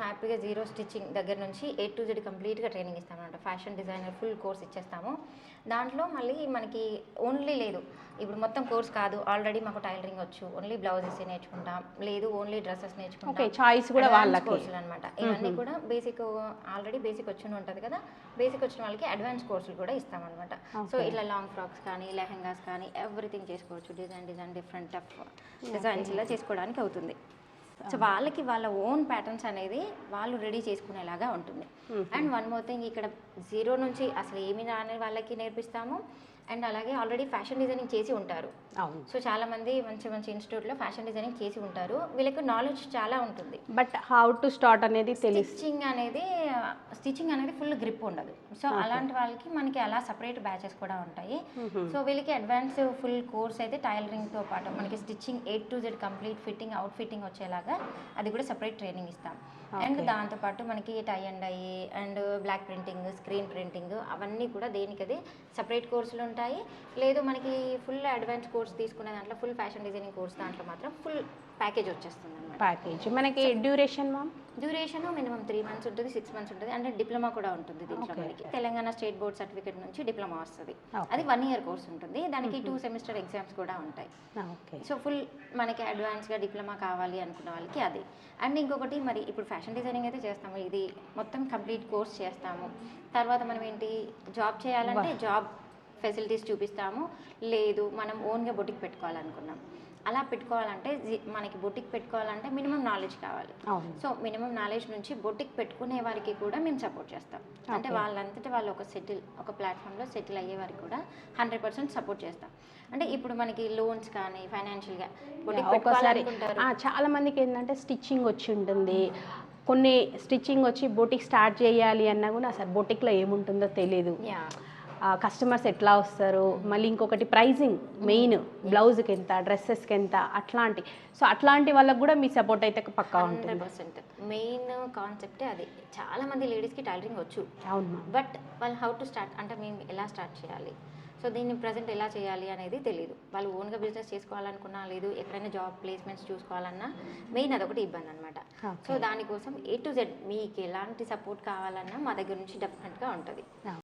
హ్యాపీగా zero stitching దగ్గర నుంచి A to Z కంప్లీట్గా ట్రైనింగ్ ఇస్తామన్నమాట. ఫ్యాషన్ డిజైనర్ ఫుల్ కోర్స్ ఇచ్చేస్తాము. దాంట్లో మళ్ళీ మనకి ఓన్లీ లేదు, ఇప్పుడు మొత్తం కోర్స్ కాదు, ఆల్రెడీ మాకు టైలరింగ్ వచ్చు, ఓన్లీ బ్లౌజెస్ నేర్చుకుంటాం, లేదు ఓన్లీ డ్రెస్సెస్ నేర్చుకుంటాం, చాయిస్ కూడా వాళ్ళకి కోర్సులు అనమాట. ఇవన్నీ కూడా బేసిక్, ఆల్రెడీ బేసిక్ వచ్చి ఉంటుంది కదా, బేసిక్ వచ్చిన వాళ్ళకి అడ్వాన్స్ కోర్సులు కూడా ఇస్తామన్నమాట. సో ఇట్లా లాంగ్ ఫ్రాక్స్ కానీ లెహెంగాస్ కానీ ఎవ్రీథింగ్ చేసుకోవచ్చు. డిజైన్ డిఫరెంట్ టఫ్ డిజైన్స్ ఇలా చేసుకోవడానికి అవుతుంది. సో వాళ్ళకి వాళ్ళ ఓన్ ప్యాటర్న్స్ అనేది వాళ్ళు రెడీ చేసుకునేలాగా ఉంటుంది. అండ్ వన్ మోర్ థింగ్, ఇక్కడ జీరో నుంచి అసలు ఏమి రాని వాళ్ళకి నేర్పిస్తాము. అండ్ అలాగే ఆల్రెడీ ఫ్యాషన్ డిజైనింగ్ చేసి ఉంటారు. సో చాలా మంది మంచి మంచి ఇన్స్టిట్యూట్లో ఫ్యాషన్ డిజైనింగ్ చేసి ఉంటారు, వీళ్ళకి నాలెడ్జ్ చాలా ఉంటుంది. బట్ హౌ టు స్టార్ట్ అనేది స్టిచ్చింగ్ అనేది ఫుల్ గ్రిప్ ఉండదు. సో అలాంటి వాళ్ళకి మనకి అలా సపరేట్ బ్యాచెస్ కూడా ఉంటాయి. సో వీళ్ళకి అడ్వాన్స్ ఫుల్ కోర్స్ అయితే టైలరింగ్తో పాటు మనకి stitching A to Z complete fitting out fitting వచ్చేలాగా అది కూడా సపరేట్ ట్రైనింగ్ ఇస్తాం. అండ్ దాంతోపాటు మనకి tie and dye and block printing, screen printing అవన్నీ కూడా దేనికది సపరేట్ కోర్సులు ఉంటాయి. లేదు మనకి ఫుల్ అడ్వాన్స్ కోర్స్ తీసుకునే దాంట్లో ఫుల్ ఫ్యాషన్ డిజైనింగ్ కోర్స్ దాంట్లో మాత్రం ఫుల్ ప్యాకేజ్ వచ్చేస్తుంది అన్నమాట. ప్యాకేజ్ మనకి డ్యూరేషన్ మినిమం 3 months ఉంటుంది, 6 months ఉంటుంది. అంటే డిప్లొమా కూడా ఉంటుంది దీంట్లో. మనకి తెలంగాణ స్టేట్ బోర్డ్ సర్టిఫికేట్ నుంచి డిప్లొమా వస్తుంది. అది 1 year కోర్స్ ఉంటుంది, దానికి 2 semester ఎగ్జామ్స్ కూడా ఉంటాయి. సో ఫుల్ మనకి అడ్వాన్స్గా డిప్లొమా కావాలి అనుకున్న వాళ్ళకి అది. అండ్ ఇంకొకటి, మరి ఇప్పుడు ఫ్యాషన్ డిజైనింగ్ అయితే చేస్తాము, ఇది మొత్తం కంప్లీట్ కోర్స్ చేస్తాము. తర్వాత మనం ఏంటి, జాబ్ చేయాలంటే జాబ్ ఫెసిలిటీస్ చూపిస్తాము. లేదు మనం ఓన్గా బొటిక్ పెట్టుకోవాలనుకున్నాం, అలా పెట్టుకోవాలంటే మనకి బొటిక్ పెట్టుకోవాలంటే మినిమం నాలెడ్జ్ కావాలి. సో మినిమం నాలెడ్జ్ నుంచి బొటిక్ పెట్టుకునే వారికి కూడా మేము సపోర్ట్ చేస్తాం. అంటే వాళ్ళంతటా వాళ్ళు ఒక ప్లాట్ఫామ్లో సెటిల్ అయ్యే వారికి కూడా 100% సపోర్ట్ చేస్తాం. అంటే ఇప్పుడు మనకి లోన్స్ కానీ ఫైనాన్షియల్గా బొటిక్ పెట్టుకోవాలనుకుంటారు. చాలా మందికి ఏంటంటే స్టిచ్చింగ్ వచ్చి ఉంటుంది, కొన్ని స్టిచ్చింగ్ వచ్చి బొటిక్ స్టార్ట్ చేయాలి అన్నా కూడా అసలు బొటిక్లో ఏముంటుందో తెలియదు, కస్టమర్స్ ఎట్లా వస్తారు, మళ్ళీ ఇంకొకటి ప్రైజింగ్ మెయిన్, బ్లౌజ్కి ఎంత, డ్రెస్సెస్కి ఎంత, అట్లాంటి వాళ్ళకి కూడా మీ సపోర్ట్ అయితే పక్కా ఉంటుంది. 100% మెయిన్ కాన్సెప్టే అది. చాలా మంది లేడీస్కి టైలరింగ్ వచ్చు, అవును, బట్ వాళ్ళు హౌ టు స్టార్ట్ అంటే మేము ఎలా స్టార్ట్ చేయాలి, సో దీన్ని ప్రజెంట్ ఎలా చేయాలి అనేది తెలియదు. వాళ్ళు ఓన్గా బిజినెస్ చేసుకోవాలనుకున్నా, లేదు ఎక్కడైనా జాబ్ ప్లేస్మెంట్స్ చూసుకోవాలన్నా మెయిన్ అదొకటి ఇబ్బంది అనమాట. సో దానికోసం A to Z మీకు ఎలాంటి సపోర్ట్ కావాలన్నా మా దగ్గర నుంచి డెఫినెట్గా ఉంటుంది.